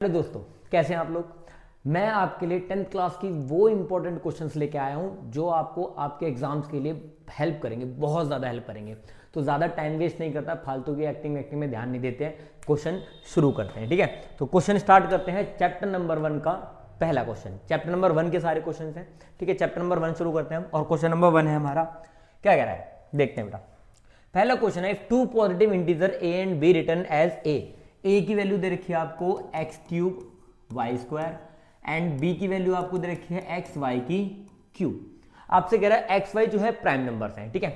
Hello दोस्तों, कैसे हैं आप लोग। मैं आपके लिए 10th क्लास की वो इंपॉर्टेंट क्वेश्चंस लेके आया हूं जो आपको आपके एग्जाम्स के लिए हेल्प करेंगे, बहुत ज़्यादा हेल्प करेंगे। तो ज़्यादा टाइम वेस्ट नहीं करता, फालतू की एक्टिंग में ध्यान नहीं देते हैं, क्वेश्चन शुरू करते हैं। ठीक है, तो क्वेश्चन स्टार्ट करते हैं। चैप्टर नंबर 1 का पहला क्वेश्चन, चैप्टर नंबर 1 के सारे क्वेश्चन हैं। ठीक है, चैप्टर नंबर 1 शुरू करते हैं हम, और क्वेश्चन नंबर 1 है हमारा, क्या कह रहा है देखते हैं बेटा। पहला क्वेश्चन है, if two positive integer A and B written as A की वैल्यू दे रखी है आपको x cube y square and B की वैल्यू आपको दे रखी है एक्स वाई की क्यूब। आपसे कह रहा है एक्स वाई जो है प्राइम नंबर्स हैं। ठीक है,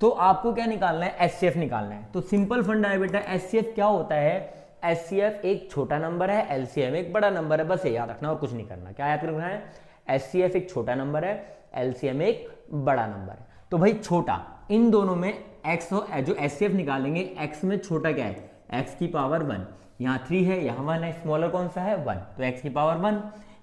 तो आपको क्या निकालना है, एचसीएफ निकालना है। तो सिंपल फंडा है बेटा, एचसीएफ क्या होता है, एचसीएफ एक छोटा नंबर है, एलसीएम एक बड़ा नंबर है, बस ये याद रखना और कुछ नहीं करना। क्या याद रखना है, एचसीएफ एक छोटा नंबर है, एलसीएम एक बड़ा नंबर है। तो भाई छोटा, इन दोनों में एक्स जो एचसीएफ निकालेंगे, एक्स में छोटा क्या है, एक्स की पावर 1, यहाँ 3 है, यहाँ 1 है, स्मॉलर कौन सा है 1, तो x की पावर 1।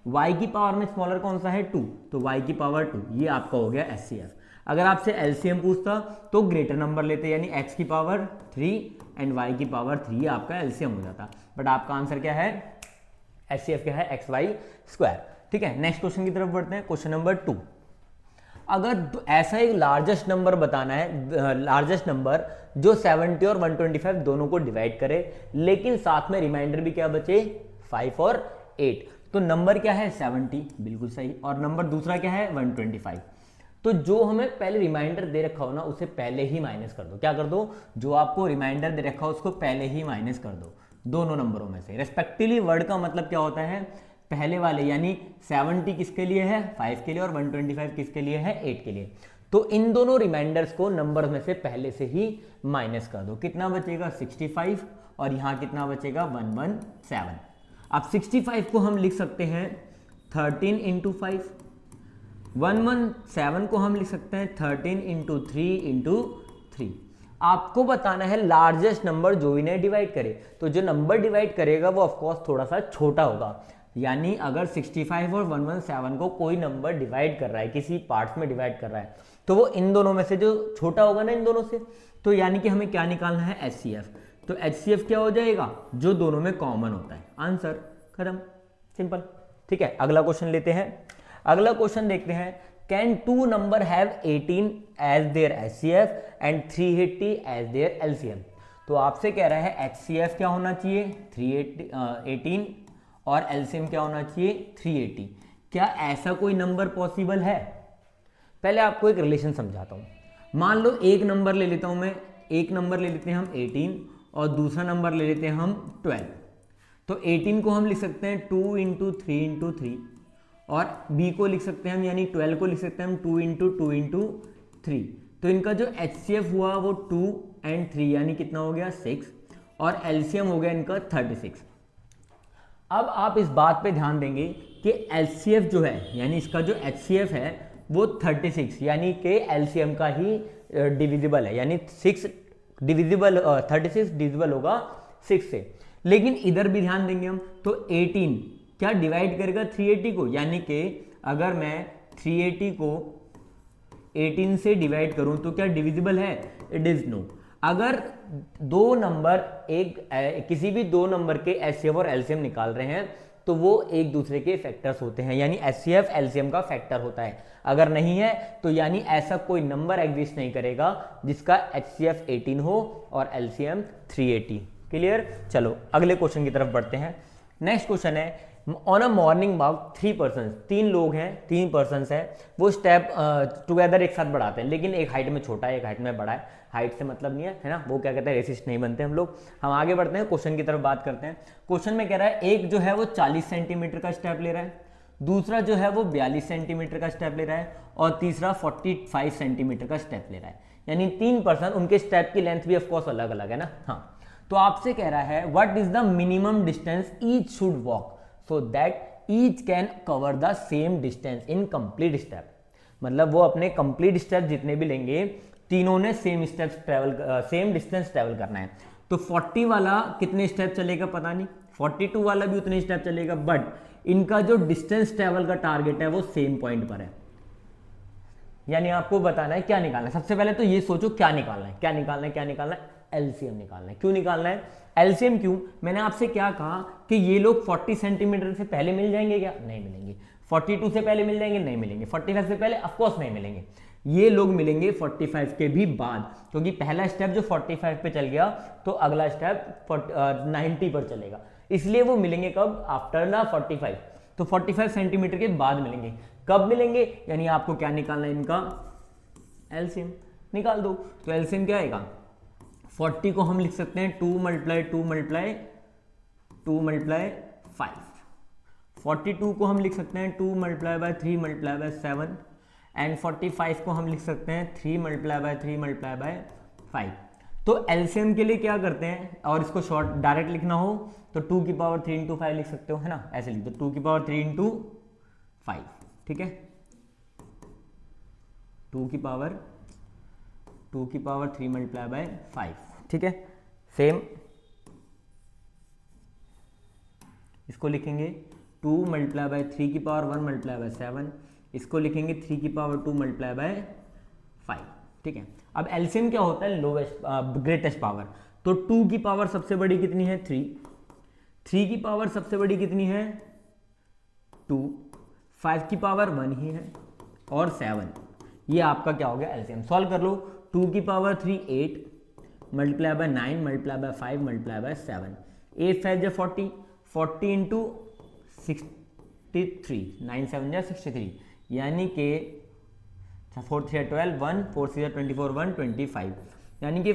y की पावर में स्मॉलर कौन सा है 2, तो y की पावर 2। ये आपका हो गया एचसीएफ। अगर आपसे एलसीएम पूछता तो ग्रेटर नंबर लेते, यानी x की पावर 3 एंड y की पावर 3, ये आपका एलसीएम हो जाता। बट आपका आंसर क्या है, एचसीएफ क्या है, एक्स वाई स्क्वायर। ठीक है, नेक्स्ट क्वेश्चन की तरफ बढ़ते हैं। क्वेश्चन नंबर 2, अगर ऐसा एक लार्जेस्ट नंबर बताना है, लार्जेस्ट नंबर जो 70 और 125 दोनों को डिवाइड करे, लेकिन साथ में रिमाइंडर भी क्या बचे 5 और 8, तो नंबर क्या है 70, बिल्कुल सही, और नंबर दूसरा क्या है 125। तो जो हमें पहले रिमाइंडर दे रखा हो ना, उसे पहले ही माइनस कर दो। क्या कर दो, जो आपको रिमाइंडर दे रखा हो उसको पहले ही माइनस कर दो, दोनों नंबरों में से। रेस्पेक्टिवली वर्ड का मतलब क्या होता है, पहले वाले, यानी 70 किसके लिए है 5 के लिए, और 125 किसके लिए है 8 के लिए। तो इन दोनों रिमाइंडर्स को नंबर में से पहले से ही माइनस कर दो। कितना बचेगा 65, और यहां कितना बचेगा 117। अब 65 को हम लिख सकते हैं 13 इंटू 5, 117 को हम लिख सकते हैं 13 इंटू 3 इंटू 3। आपको बताना है लार्जेस्ट नंबर जो इन्हें डिवाइड करे, तो जो नंबर डिवाइड करेगा वो ऑफकोर्स थोड़ा सा छोटा होगा। यानी अगर 65 और 117 को कोई नंबर डिवाइड कर रहा है, किसी पार्ट्स में डिवाइड कर रहा है, तो वो इन दोनों में से जो छोटा होगा ना, इन दोनों से, तो यानी कि हमें क्या निकालना है एचसीएफ। तो एचसीएफ क्या हो जाएगा, जो दोनों में कॉमन होता है। आंसर खत्म, सिंपल। ठीक है, अगला क्वेश्चन लेते हैं। अगला क्वेश्चन देखते हैं, can two number have 18 as their HCF and 380 as their LCM. तो आपसे कह रहा है एचसीएफ क्या होना चाहिए 18 और एलसीएम क्या होना चाहिए 380। क्या ऐसा कोई नंबर पॉसिबल है। पहले आपको एक रिलेशन समझाता हूं। मान लो एक नंबर ले लेता हूं मैं, एक नंबर ले लेते हैं हम 18 और दूसरा नंबर ले लेते हैं हम 12। तो 18 को हम लिख सकते हैं 2 इंटू 3 इंटू 3, और बी को लिख सकते हैं हम, यानी 12 को लिख सकते हैं हम 2 इंटू 2 इंटू 3। तो इनका जो एचसीएफ हुआ वो 2 एंड 3, यानी कितना हो गया 6, और एलसीएम हो गया इनका 36। अब आप इस बात पे ध्यान देंगे कि एलसीएफ जो है, यानी इसका जो एचसीएफ है वो 36, यानी कि एलसीएम का ही डिविजिबल है, यानी 6 डिविजिबल 36 डिविजिबल होगा 6 से। लेकिन इधर भी ध्यान देंगे हम, तो 18 क्या डिवाइड करेगा 380 को, यानी कि अगर मैं 380 को 18 से डिवाइड करूं तो क्या डिविजिबल है, इट इज नो। अगर दो नंबर किसी भी दो नंबर के एचसीएफ और एलसीएम निकाल रहे हैं तो वो एक दूसरे के फैक्टर्स होते हैं, यानी एचसीएफ एलसीएम का फैक्टर होता है। अगर नहीं है तो यानी ऐसा कोई नंबर एग्जिस्ट नहीं करेगा जिसका एचसीएफ 18 हो और एलसीएम 380। क्लियर। चलो अगले क्वेश्चन की तरफ बढ़ते हैं। नेक्स्ट क्वेश्चन है, on a morning walk 3 person, 3 लोग हैं, 3 पर्सन है, वो स्टेप टुगेदर एक साथ बढ़ाते हैं, लेकिन एक हाइट में छोटा है एक हाइट में बड़ा है। हाइट से मतलब नहीं है ना, वो क्या कहते हैं रेसिस्ट नहीं बनते हम लोग। हम आगे बढ़ते हैं, क्वेश्चन की तरफ बात करते हैं। क्वेश्चन में कह रहा है एक जो है वो 40 सेंटीमीटर का स्टेप ले रहा है, दूसरा जो है वो 42 सेंटीमीटर का स्टेप ले रहा है, और तीसरा 45 सेंटीमीटर का स्टेप ले रहा है। यानी 3 पर्सन, उनके स्टेप की लेंथ भी ऑफकोर्स अलग अलग है ना। हाँ, तो आपसे कह रहा है what is the minimum distance each should walk so that each can cover the same distance in complete step. मतलब वो अपने कंप्लीट स्टेप जितने भी लेंगे, तीनों ने सेम डिस्टेंस ट्रेवल करना है। तो 40 वाला कितने स्टेप चलेगा पता नहीं, 42 वाला भी उतने स्टेप चलेगा, बट इनका जो डिस्टेंस ट्रेवल का टारगेट है वो सेम पॉइंट पर है। यानी आपको बताना है क्या निकालना है। सबसे पहले तो ये सोचो क्या निकालना है, क्या निकालना है, क्या निकालना है। एलसीएम निकालना है। क्यों निकालना है एलसीएम? क्यों? मैंने आपसे क्या कहा कि ये लोग 40 सेंटीमीटर से पहले मिल जाएंगे क्या? नहीं मिलेंगे। 42 से पहले मिल जाएंगे? नहीं मिलेंगे। 45 से पहले ऑफकोर्स नहीं मिलेंगे। ये लोग मिलेंगे 45 के भी बाद, क्योंकि पहला स्टेप जो 45 पे चल गया तो अगला स्टेप 90 पर चलेगा, इसलिए वो मिलेंगे कब? आफ्टर ना 45। तो 45 सेंटीमीटर के बाद मिलेंगे। कब मिलेंगे? यानी आपको क्या निकालना है? इनका एलसीएम निकाल दो। तो एलसीएम क्या आएगा? 40 को हम लिख सकते हैं 2 मल्टीप्लाई 2 मल्टीप्लाई 2 मल्टीप्लाई 5। 42 को हम लिख सकते हैं 2 multiply by 3 multiply by 7 and 45 को हम लिख सकते हैं 3 मल्टीप्लाई बाय 3 मल्टीप्लाई बाय 5। तो एलसीएम के लिए क्या करते हैं, और इसको शॉर्ट डायरेक्ट लिखना हो तो 2 की पावर 3 इंटू 5 लिख सकते हो, है ना? ऐसे लिख दो 2 की पावर 3 इंटू 5, ठीक है? 2 की पावर 3 मल्टीप्लाई बाय 5, ठीक है? सेम इसको लिखेंगे 2 मल्टीप्लाई बाय 3 की पावर 1 मल्टीप्लाई बाय 7, इसको लिखेंगे 3 की पावर 2 मल्टीप्लाई बाय 5, ठीक है? अब एलसीएम क्या होता है? Lowest greatest power. तो 2 की पावर सबसे बड़ी कितनी है? 3 की पावर सबसे बड़ी कितनी है? 2, 5 की पावर 1 ही है, और 7। ये आपका क्या हो गया? एलसीएम। सॉल्व कर लो। 2 की power 3 8 multiply by 9 multiply by 5 multiply by 7, 8 5 जा 40, 40 इंटू 63, 9 7 जा 63, यानी कि 4 3 12 1 4 6 24 1 25, यानी कि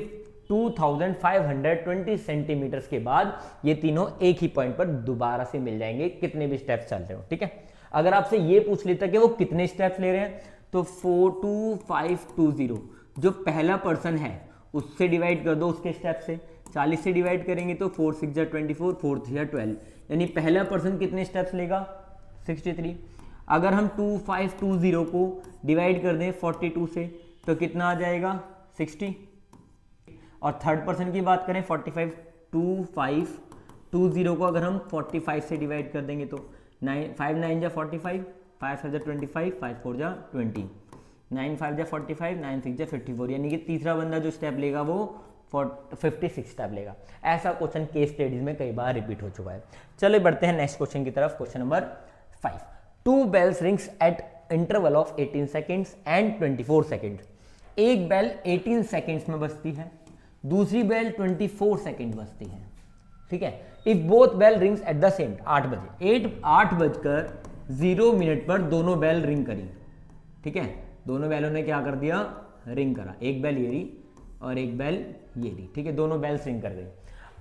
2520 सेंटीमीटर के बाद ये तीनों एक ही पॉइंट पर दोबारा से मिल जाएंगे, कितने भी स्टेप्स चल रहे हो, ठीक है? अगर आपसे ये पूछ लेता कि वो कितने स्टेप्स ले रहे हैं, तो 42520 जो पहला पर्सन है उससे डिवाइड कर दो, उसके स्टेप से 40 से डिवाइड करेंगे तो 4 6 जा 24 4 3 जा 12, यानी पहला पर्सन कितने स्टेप्स लेगा? 63। अगर हम 2520 को डिवाइड कर दें 42 से तो कितना आ जाएगा? 60। और थर्ड पर्सन की बात करें 2520 को अगर हम 45 से डिवाइड कर देंगे तो 5 9 जा 45, 5 7 जा 25, 5 4 जा 20, 9 5 जा 45, 9 6 जा 54, यानी कि तीसरा बंदा जो स्टेप लेगा वो 56 स्टेप लेगा। ऐसा क्वेश्चन केस स्टडीज में कई बार रिपीट हो चुका है। चलो बढ़ते हैं नेक्स्ट क्वेश्चन की तरफ। Question number 5, 2 bells rings at interval of 18 seconds and 24 seconds। एक बेल 18 सेकेंड्स में बजती है, दूसरी बेल 24 सेकेंड बजती है, ठीक है? If both bell rings at the same 8 बजे, 8 बजकर 0 मिनट पर दोनों बेल रिंग करी, ठीक है? दोनों बेलों ने क्या कर दिया? रिंग करा। एक बेल ये रही और एक बेल ये रही, ठीक है? दोनों बेल्स रिंग कर गई।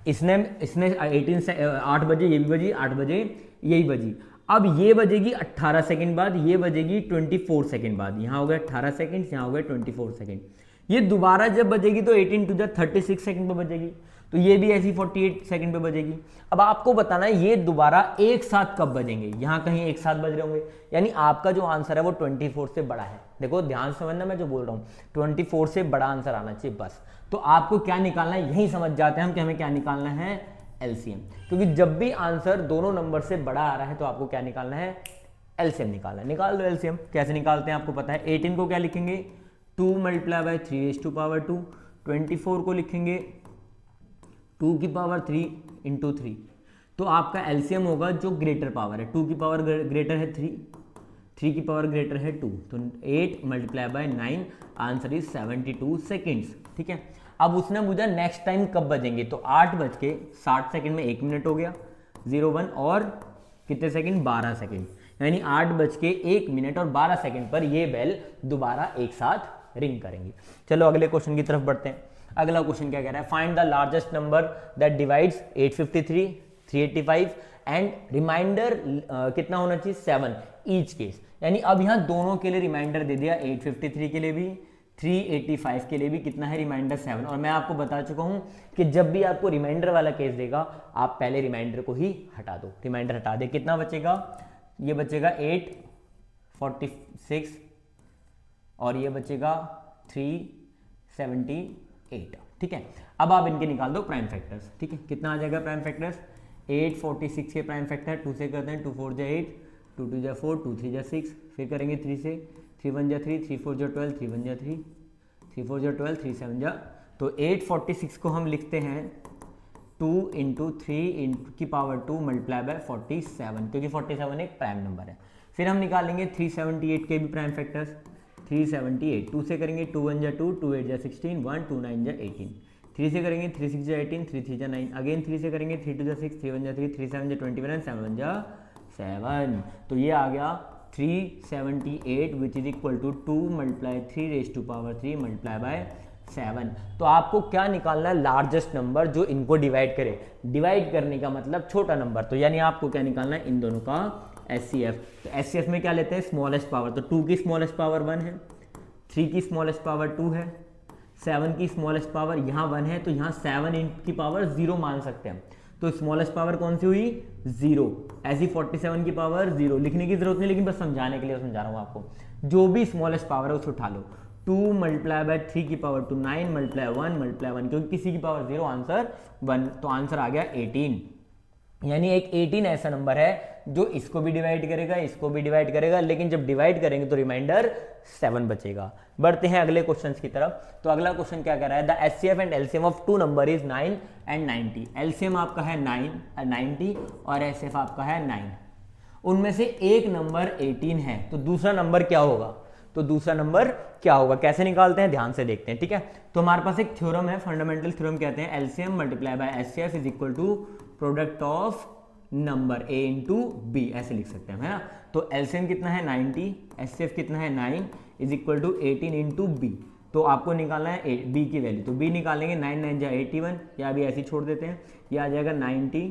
इसने 8 बजे ये भी बजी, 8 बजे यही बजी। अब ये बजेगी 18 सेकंड बाद, ये बजेगी 24 सेकंड बाद। यहाँ हो गया 18 सेकंड, यहाँ हो गया 24 सेकंड। ये दोबारा जब बजेगी तो 18 टू 36 सेकंड पे बजेगी, तो ये भी ऐसी 48 सेकंड पे बजेगी। अब आपको बताना है ये दोबारा एक साथ कब बजेंगे। यहाँ कहीं एक साथ बज रहे होंगे, यानी आपका जो आंसर है वो 24 से बड़ा है। देखो ध्यान से समझना मैं जो बोल रहा हूँ, 24 से बड़ा आंसर आना चाहिए बस। तो आपको क्या निकालना है यही समझ जाते हैं हम कि हमें क्या निकालना है? एलसीएम। क्योंकि जब भी आंसर दोनों नंबर से बड़ा आ रहा है तो आपको क्या निकालना है? एलसीएम निकालना है। निकाल दो एलसीएम। कैसे निकालते हैं आपको पता है। 18 को क्या लिखेंगे? 2 मल्टीप्लाई बाय 3⁻²। 24 को लिखेंगे 2 की पावर 3 इंटू 3। तो आपका एलसीएम होगा जो ग्रेटर पावर है। 2 की पावर ग्रेटर है 3, 3 की पावर ग्रेटर है 2, तो 8 multiply by 9, answer is 72 seconds, ठीक है? अब उसने पूछा नेक्स्ट टाइम कब बजेंगे, तो 8:60 सेकंड में 1 मिनट हो गया 01, और कितने सेकंड? 12 सेकंड, यानी 8:01 मिनट और 12 सेकंड पर ये बेल दोबारा एक साथ रिंग करेंगी। चलो अगले क्वेश्चन की तरफ बढ़ते हैं। अगला क्वेश्चन क्या कह रहा है? Find the largest number that divides 853, 385 and remainder कितना होना चाहिए? 7 ईच केस। यानी अब यहाँ दोनों के लिए रिमाइंडर दे दिया, 853 के लिए भी, 385 के लिए भी कितना है? रिमाइंडर 7। और मैं आपको बता चुका हूं कि जब भी आपको रिमाइंडर वाला केस देगा आप पहले रिमाइंडर को ही हटा दो। रिमाइंडर हटा दे, कितना बचेगा? ये बचेगा 846 और ये बचेगा 378, ठीक है? अब आप इनके निकाल दो प्राइम फैक्टर्स, ठीक है? कितना आ जाएगा प्राइम फैक्टर्स? 846 के प्राइम फैक्टर 2 से करते हैं, 2 4 जा 8, 2 2 जा 4, 2 3 जा 6, फिर करेंगे 3 से, 3 1 जा 3, 3 4 जा 12, 3 1 जा 3, 3 4 जा 12, 3 7 जा तो 846 को हम लिखते हैं 2 इंटू 3 की पावर 2 मल्टीप्लाई बाय 47, क्योंकि 47 एक प्राइम नंबर है। फिर हम निकालेंगे 378 के भी प्राइम फैक्टर्स। 378 2 से करेंगे 2 1 जा 2, 2 8 जा 16, 1 2 9 जा 18। 3 से करेंगे 3 6 जा 18, 3 3 जा 9, अगेन 3 से करेंगे 3 2 जा 6, 3 1 जा 3, 3 7 जा 21 एंड 7 1 जा 7। तो ये आ गया 378 which is equal to 2 multiply 3 raise to power 3 multiply by 7। तो आपको क्या निकालना है? लार्जेस्ट नंबर जो इनको डिवाइड करे। डिवाइड करने का मतलब छोटा नंबर, तो यानी आपको क्या निकालना है? इन दोनों का एचसीएफ। तो एचसीएफ में क्या लेते हैं? Smallest power. तो 2 की स्मॉलेस्ट पावर 1 है, 3 की स्मॉलेस्ट पावर 2 है, 7 की स्मॉलेस्ट पावर यहाँ 1 है, तो यहाँ 7 की पावर 0 मान सकते हैं। तो स्मॉलेस्ट पावर कौन सी हुई? 0। ऐसी 47 की पावर 0 लिखने की जरूरत नहीं, लेकिन बस समझाने के लिए समझा रहा हूँ आपको। जो भी स्मॉलेस्ट पावर है उसे उठा लो। 2 मल्टीप्लाई बाय 3 की पावर 2 9 मल्टीप्लाई 1 मल्टीप्लाई 1, क्योंकि किसी की पावर 0, आंसर 1, तो आंसर आ गया 18। यानी एक 18 ऐसा नंबर है जो इसको भी डिवाइड करेगा, इसको भी डिवाइड करेगा, लेकिन जब डिवाइड करेंगे तो रिमाइंडर 7 बचेगा। बढ़ते हैं अगले क्वेश्चन की तरफ। तो अगला क्वेश्चन क्या कह रहा है? The HCF and LCM of 2 number is 9 and 90। LCM आपका है 90 और एचसीएफ आपका है 9। उनमें से एक नंबर 18 है, तो दूसरा नंबर क्या होगा? तो दूसरा नंबर क्या होगा? कैसे निकालते हैं? ध्यान से देखते हैं, ठीक है। तो हमारे पास एक थ्योरम है, फंडामेंटल थ्योरम कहते हैं, LCM multiply by HCF is equal to product of number A into B, ऐसे लिख सकते हैं, है ना। तो एलसीएम कितना है? 90, एचसीएफ कितना है? 9 is equal to 18 into B. तो आपको निकालना है बी की वैल्यू, तो बी निकालेंगे 9 9 जा 81, या अभी ऐसे ही छोड़ देते हैं। ये आ जाएगा 90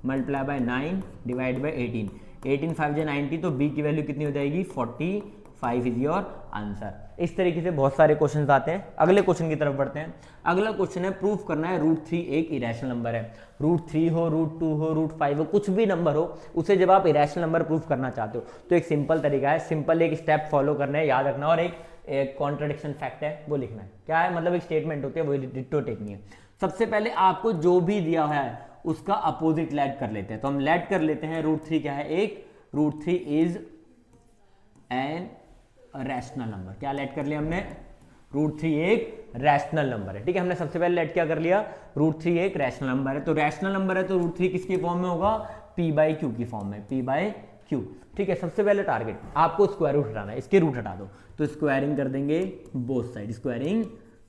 मल्टीप्लाई बाय 9 डिवाइड बाय 18, 18 5 जा 90, तो बी की वैल्यू कितनी हो जाएगी? 45 इज योर आंसर। इस तरीके से बहुत सारे क्वेश्चन आते हैं। अगले क्वेश्चन की तरफ बढ़ते हैं। अगला क्वेश्चन है, प्रूफ करना है √3 एक इरेशनल नंबर है। √3 हो, √2 हो, √5 हो, कुछ भी नंबर हो, उसे जब आप इरेशनल नंबर प्रूफ करना चाहते हो तो एक सिंपल तरीका है, सिंपल एक स्टेप फॉलो करना है, याद रखना, और एक कॉन्ट्रडिक्शन फैक्ट है वो लिखना है। क्या है? मतलब एक स्टेटमेंट होती है, वो डिट्टो टेकनी है। सबसे पहले आपको जो भी दिया हुआ है उसका अपोजिट लेट कर लेते हैं। तो हम लेट कर लेते हैं, √3 क्या है? एक √3 इज एन रैशनल नंबर। क्या लेट कर लिया हमने? √3 एक रैशनल नंबर है, ठीक है। हमने सबसे पहले लेट क्या कर लिया? √3 एक रैशनल नंबर है। तो रैशनल नंबर है तो √3 किसकी फॉर्म में होगा? p/q की फॉर्म में, p/q, ठीक है। सबसे पहले टारगेट आपको स्क्वायर रूट हटाना है, इसके रूट हटा दो। तो स्क्वायरिंग कर देंगे both side, squaring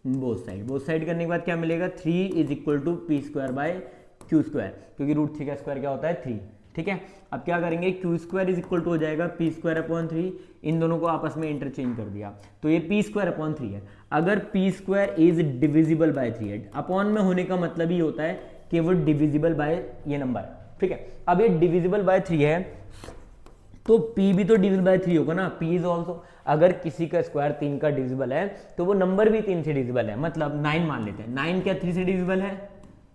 both side. Both side करने के बाद क्या मिलेगा? 3 इज इक्वल टू p²/q², क्योंकि √3 का स्क्वायर क्या होता है? 3, ठीक है। अब क्या करेंगे? q² इज इक्वल टू हो जाएगा p²/3। इन दोनों को आपस में इंटरचेंज कर दिया, तो ये p²/3 है। अगर p² इज डिविजिबल बाय 3 है, अपॉन में होने का मतलब ही होता है कि वो डिविजिबल बाय ये नंबर, ठीक है। अब ये डिविजिबल बाय 3 है, तो p भी तो डिविजिबल बाय 3 होगा ना, p इज ऑल्सो। अगर किसी का स्क्वायर 3 का डिविजिबल है तो वो नंबर भी 3 से डिविजिबल है, मतलब 9 मान लेते हैं। 9 क्या 3 से डिविजिबल है?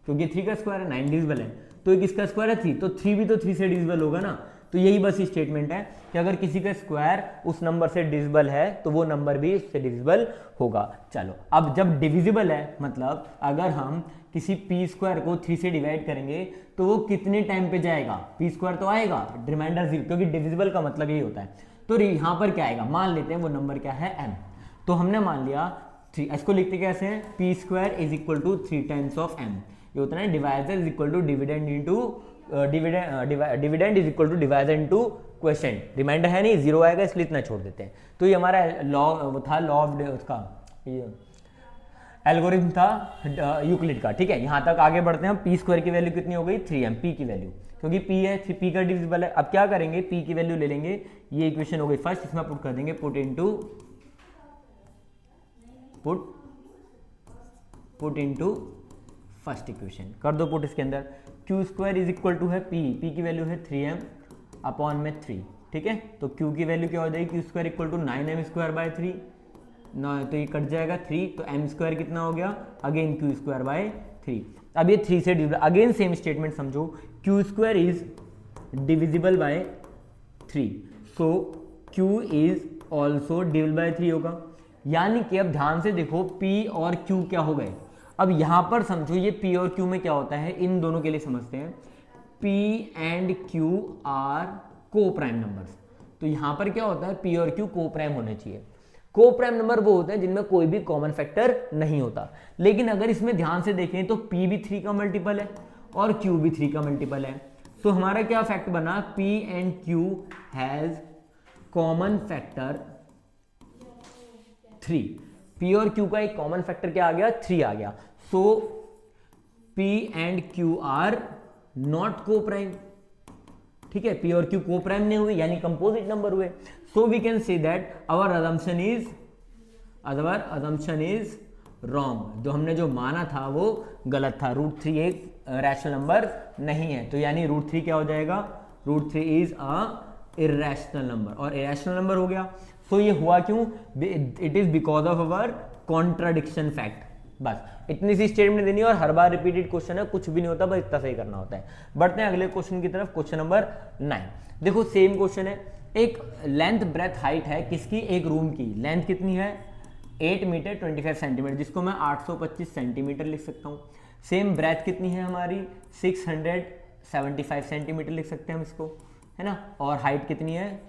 क्योंकि 3 का स्क्वायर है, 9 डिविजिबल है, तो एक इसका स्क्वायर है 3, तो 3 भी तो 3 से डिविजिबल होगा ना। तो यही बस स्टेटमेंट है कि अगर किसी का स्क्वायर उस नंबर से डिविजिबल है तो वो नंबर भी इससे डिविजिबल होगा। चलो, अब जब डिविजिबल है, मतलब अगर हम किसी p² को 3 से डिवाइड करेंगे तो वो कितने टाइम पे जाएगा? p² तो आएगा, रिमाइंडर 0, क्योंकि डिविजिबल का मतलब यही होता है। तो यहाँ पर क्या आएगा? मान लेते हैं वो नंबर क्या है? m। तो हमने मान लिया 3, इसको लिखते कैसे हैं? p² is equal to 3 times of m। ये होता है divisor is equal to dividend into dividend is equal to divisor into quotient. Remainder है नहीं, 0 आएगा, इसलिए इतना छोड़ देते हैं। तो ये हमारा लॉ था, लॉ ऑफ उसका एल्गोरिथम था यूक्लिड का, ठीक है। यहाँ तक आगे बढ़ते हैं हम। p² की वैल्यू कितनी हो गई? 3m, p की वैल्यू, क्योंकि p है, p का डिविजिबल है। अब क्या करेंगे? p की वैल्यू ले लेंगे, ये इक्वेशन हो गई फर्स्ट, इसमें पुट कर देंगे, पुट इनटू फर्स्ट इक्वेशन कर दो पुट इसके अंदर। q² इज इक्वल टू है p की वैल्यू है 3m अपॉन में 3, ठीक है। तो q की वैल्यू क्या हो जाएगी? q² इक्वल टू 9m²/3, तो ये कट जाएगा 3, तो m² कितना हो गया? Again q²/3। अब ये 3 से डिविजिबल, अगेन सेम स्टेटमेंट समझो, q² is divisible by 3, so q is also divisible by 3 होगा। यानी कि अब ध्यान से देखो, p और q क्या हो गए? अब यहां पर समझो ये p और q में क्या होता है, इन दोनों के लिए समझते हैं। p एंड q आर को प्राइम नंबर्स, तो यहां पर क्या होता है? p और q को प्राइम होने चाहिए। को प्राइम नंबर वो होते हैं जिनमें कोई भी कॉमन फैक्टर नहीं होता। लेकिन अगर इसमें ध्यान से देखें तो p भी 3 का मल्टीपल है और q भी 3 का मल्टीपल है। तो हमारा क्या फैक्ट बना, p and q has common factor 3। p और q का एक कॉमन फैक्टर क्या आ गया, 3 आ गया। So p and q are not co prime. ठीक है, p और q को प्राइम नहीं हुए यानी कंपोजिट नंबर हुए। So we can say that our assumption is wrong. जो हमने जो माना था वो गलत था। √3 एक रैशनल नंबर नहीं है, तो यानी √3 क्या हो जाएगा, √3 इज अ इर्रेशनल नंबर, और इरेशनल नंबर हो गया। सो ये हुआ क्यों, it is because of our contradiction fact. बस इतनी सी स्टेटमेंट देनी है और हर बार रिपीटेड क्वेश्चन है, कुछ भी नहीं होता, बस इतना सही करना होता है। बढ़ते हैं अगले क्वेश्चन की तरफ, क्वेश्चन नंबर 9। देखो सेम क्वेश्चन है, एक लेंथ ब्रेथ हाइट है किसकी, एक रूम की। लेंथ कितनी है, 8 मीटर 25 सेंटीमीटर, जिसको मैं 825 सेंटीमीटर लिख सकता हूँ। सेम ब्रेथ कितनी है हमारी, 675 सेंटीमीटर लिख सकते हैं हम इसको, है ना। और हाइट कितनी है,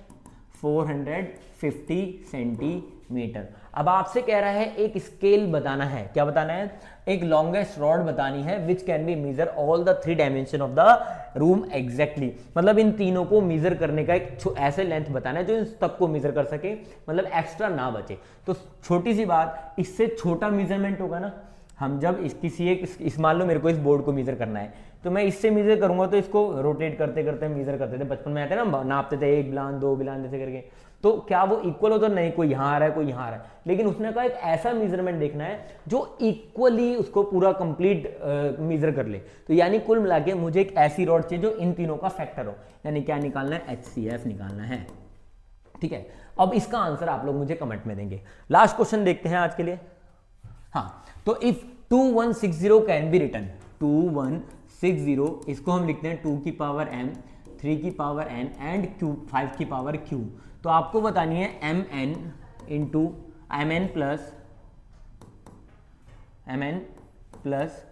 450 सेंटीमीटर। अब आपसे कह रहा है एक स्केल बताना है, क्या बताना है, एक लॉन्गेस्ट रॉड बतानी है which can be measure all the 3 dimension of the room exactly. मतलब इन तीनों को मेजर करने का एक ऐसे लेंथ बताना है जो इन सबको मेजर कर सके, मतलब एक्स्ट्रा ना बचे। तो छोटी सी बात, इससे छोटा मेजरमेंट होगा ना, हम जब किसी एक मान लो मेरे को इस बोर्ड को मेजर करना है, तो मैं इससे मेजर करूंगा तो इसको रोटेट करते करते मेजर करते थे, बचपन में आते ना, नापते थे 1 बिलान 2 बिलान जैसे करके, तो क्या वो इक्वल हो, तो नहीं, कोई यहाँ आ रहा है कोई यहाँ आ रहा है। लेकिन उसने कहा एक ऐसा मेजरमेंट देखना है जो इक्वली उसको पूरा कंप्लीट मेजर कर ले। तो यानी कुल मिला के मुझे एक ऐसी रॉड चाहिए जो इन तीनों का फैक्टर हो, यानी क्या निकालना है, HCF निकालना है। ठीक है, अब इसका आंसर आप लोग मुझे कमेंट में देंगे। लास्ट क्वेश्चन देखते हैं आज के लिए। हाँ, तो इफ 2160 कैन बी रिटन, 2160 इसको हम लिखते हैं 2 की पावर m, 3 की पावर n एंड q 5 की पावर q। तो आपको बतानी है mn into mn plus mn plus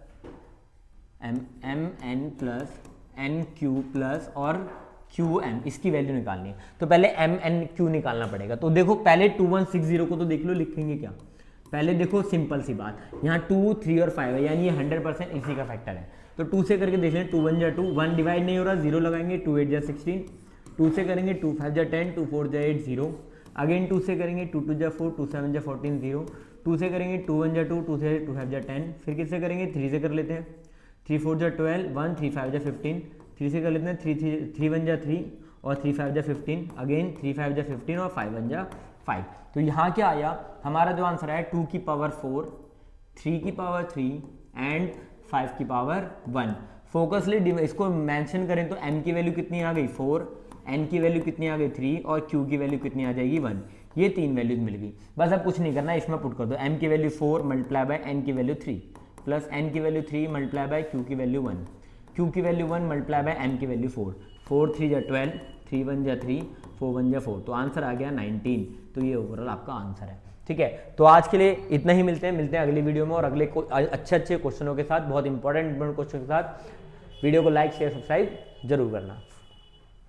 nq plus और qm, इसकी वैल्यू निकालनी है। तो पहले mnq निकालना पड़ेगा। तो देखो पहले 2160 को तो देख लो, लिखेंगे क्या, पहले देखो सिंपल सी बात, यहाँ 2, 3 और 5 है, यानी ये 100% इसी का फैक्टर है। तो 2 से करके देख लें, 2 1 जा 2, 1 डिवाइड नहीं हो रहा, 0 लगाएंगे, 2 8 जा 16, 2 से करेंगे 2 5 जा 10, 2 4 जा 8 0, अगेन 2 से करेंगे 2 2 जा 4, 2 7 जा 14 0, 2 से करेंगे 2 1 जा 2, 2 से 2 5 जा 10, फिर किससे करेंगे 3 से कर लेते हैं, 3 4 जा 12, 1 3 5 जा 15, 3 से कर लेते हैं 3 1 जा 3 और 3 5 जा 15, अगेन 3 5 जा 15 और 5 1 जा 5। तो यहाँ क्या आया, हमारा जो आंसर है 2 की पावर 4, 3 की पावर 3 एंड 5 की पावर 1। फोकसली इसको मेंशन करें तो m की वैल्यू कितनी आ गई 4, n की वैल्यू कितनी आ गई 3 और q की वैल्यू कितनी आ जाएगी 1। ये 3 वैल्यूज मिल गई। बस अब कुछ नहीं करना, इसमें पुट कर दो, m की वैल्यू 4 मल्टीप्लाई बाय n की वैल्यू 3 प्लस n की वैल्यू 3 मल्टीप्लाई बाय q की वैल्यू 1, q की वैल्यू 1 मल्टीप्लाई बाय m की वैल्यू 4, 4 3 जा 12, 3 1 जा 3, 4 1 जा 4, तो आंसर आ गया 19। तो ये ओवरऑल आपका आंसर है। ठीक है, तो आज के लिए इतना ही, मिलते हैं अगली वीडियो में और अगले अच्छे क्वेश्चनों के साथ, बहुत इंपॉर्टेंट क्वेश्चन के साथ। वीडियो को लाइक शेयर सब्सक्राइब जरूर करना।